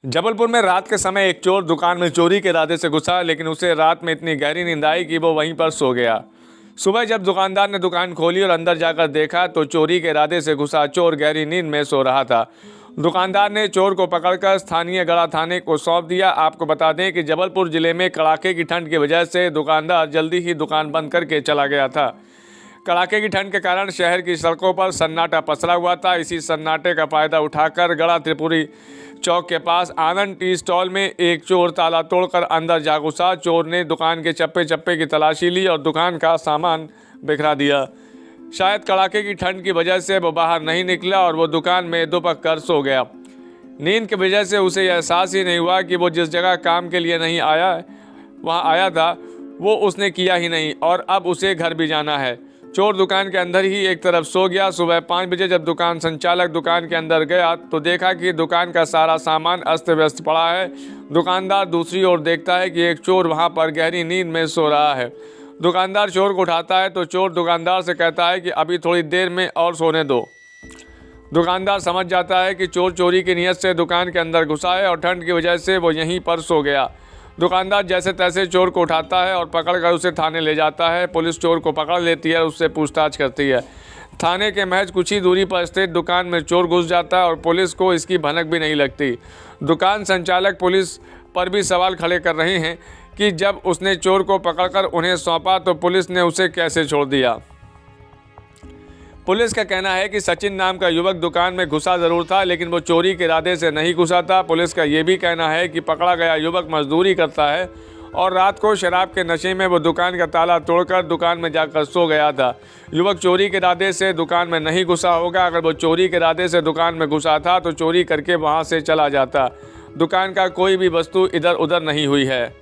जबलपुर में रात के समय एक चोर दुकान में चोरी के इरादे से घुसा, लेकिन उसे रात में इतनी गहरी नींद आई कि वो वहीं पर सो गया। सुबह जब दुकानदार ने दुकान खोली और अंदर जाकर देखा तो चोरी के इरादे से घुसा चोर गहरी नींद में सो रहा था। दुकानदार ने चोर को पकड़कर स्थानीय गड़ा थाने को सौंप दिया। आपको बता दें कि जबलपुर जिले में कड़ाके की ठंड की वजह से दुकानदार जल्दी ही दुकान बंद करके चला गया था। कड़ाके की ठंड के कारण शहर की सड़कों पर सन्नाटा पसरा हुआ था। इसी सन्नाटे का फायदा उठाकर गड़ा त्रिपुरी चौक के पास आनंद टी स्टॉल में एक चोर ताला तोड़कर अंदर जा घुसा। चोर ने दुकान के चप्पे चप्पे की तलाशी ली और दुकान का सामान बिखरा दिया। शायद कड़ाके की ठंड की वजह से वो बाहर नहीं निकला और वो दुकान में दुबक कर सो गया। नींद की वजह से उसे एहसास ही नहीं हुआ कि वो जिस जगह काम के लिए नहीं आया वहाँ आया था वो उसने किया ही नहीं और अब उसे घर भी जाना है। चोर दुकान के अंदर ही एक तरफ सो गया। सुबह 5 बजे जब दुकान संचालक दुकान के अंदर गया तो देखा कि दुकान का सारा सामान अस्त व्यस्त पड़ा है। दुकानदार दूसरी ओर देखता है कि एक चोर वहां पर गहरी नींद में सो रहा है। दुकानदार चोर को उठाता है तो चोर दुकानदार से कहता है कि अभी थोड़ी देर में और सोने दो। दुकानदार समझ जाता है कि चोर चोरी की नीयत से दुकान के अंदर घुसा है और ठंड की वजह से वो यहीं पर सो गया। दुकानदार जैसे तैसे चोर को उठाता है और पकड़कर उसे थाने ले जाता है। पुलिस चोर को पकड़ लेती है और उससे पूछताछ करती है। थाने के महज कुछ ही दूरी पर स्थित दुकान में चोर घुस जाता है और पुलिस को इसकी भनक भी नहीं लगती। दुकान संचालक पुलिस पर भी सवाल खड़े कर रहे हैं कि जब उसने चोर को पकड़कर उन्हें सौंपा तो पुलिस ने उसे कैसे छोड़ दिया। पुलिस का कहना है कि सचिन नाम का युवक दुकान में घुसा जरूर था, लेकिन वो चोरी के इरादे से नहीं घुसा था। पुलिस का ये भी कहना है कि पकड़ा गया युवक मजदूरी करता है और रात को शराब के नशे में वो दुकान का ताला तोड़कर दुकान में जाकर सो गया था। युवक चोरी के इरादे से दुकान में नहीं घुसा होगा। अगर वो चोरी के इरादे से दुकान में घुसा था तो चोरी करके वहाँ से चला जाता। दुकान का कोई भी वस्तु इधर उधर नहीं हुई है।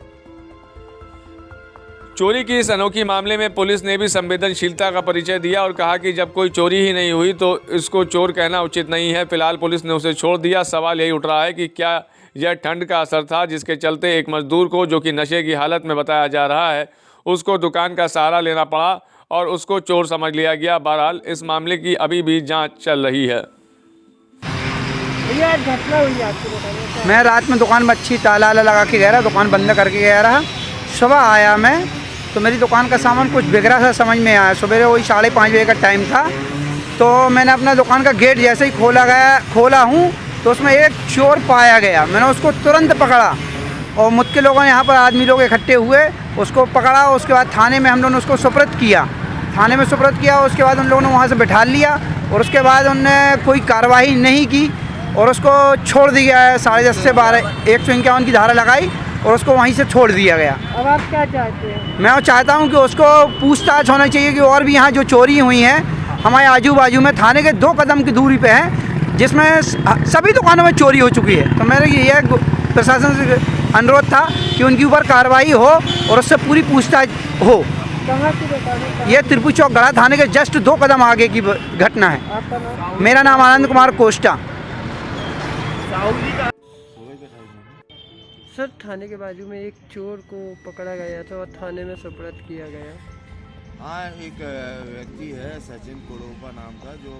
चोरी की इस अनोखी मामले में पुलिस ने भी संवेदनशीलता का परिचय दिया और कहा कि जब कोई चोरी ही नहीं हुई तो इसको चोर कहना उचित नहीं है। फिलहाल पुलिस ने उसे छोड़ दिया। सवाल यही उठ रहा है कि क्या यह ठंड का असर था जिसके चलते एक मजदूर को, जो कि नशे की हालत में बताया जा रहा है, उसको दुकान का सहारा लेना पड़ा और उसको चोर समझ लिया गया। बहरहाल इस मामले की अभी भी जाँच चल रही है। घटना हुई आपको? मैं रात में दुकान में अच्छी ताला लगा के गया रहा, दुकान बंद करके गया रहा। सुबह आया मैं तो मेरी दुकान का सामान कुछ बिगड़ा सा समझ में आया। सुबह वही 5:30 बजे का टाइम था तो मैंने अपना दुकान का गेट जैसे ही खोला हूँ तो उसमें एक चोर पाया गया। मैंने उसको तुरंत पकड़ा और मुझके लोगों ने, यहाँ पर आदमी लोग इकट्ठे हुए, उसको पकड़ा। उसके बाद थाने में हम लोगों ने उसको सुपुर्द किया। उसके बाद उन लोगों ने वहाँ से बिठा लिया और उसके बाद उन्होंने कोई कार्रवाई नहीं की और उसको छोड़ दिया है। 10:30 से 12 151 की धारा लगाई और उसको वहीं से छोड़ दिया गया। अब आप क्या चाहते हैं? मैं चाहता हूं कि उसको पूछताछ होना चाहिए कि और भी यहाँ जो चोरी हुई हैं हमारे आजू बाजू में थाने के 2 कदम की दूरी पे हैं, जिसमें सभी दुकानों में चोरी हो चुकी है। तो मेरे ये प्रशासन से अनुरोध था कि उनके ऊपर कार्रवाई हो और उससे पूरी पूछताछ हो। कहाँ की दुकान? ये त्रिपुरी चौक गड़ा थाने के जस्ट 2 कदम आगे की घटना है। आपका नाम? मेरा नाम आनंद कुमार कोष्टा। सर, थाने के बाजू में एक चोर को पकड़ा गया था और थाने में सुपुर्द किया गया। हाँ, एक व्यक्ति है सचिन कोड़ोपा नाम का, जो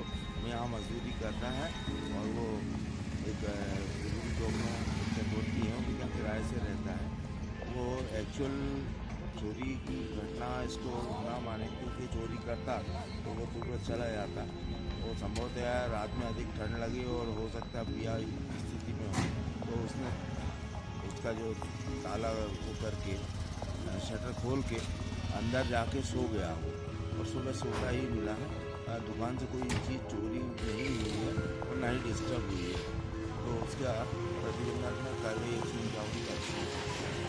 यहाँ मजदूरी करता है और वो एक चौक में चकोटी है, उनके यहाँ किराए से रहता है। वो एक्चुअल चोरी की घटना इसको ना माने, क्योंकि चोरी करता तो वो तुरंत चला जाता। वो संभवतः रात में अधिक ठंड लगी और हो सकता है पिया स्थिति में हो, तो उसने उसका जो ताला वो करके शटर खोल के अंदर जाके सो गया वो, और सुबह सोता ही मिला है। दुकान से कोई चीज़ चोरी नहीं हुई है और ना ही डिस्टर्ब हुई है, तो उसका प्रतिबंधात्मक कार्रवाई 151 करती है।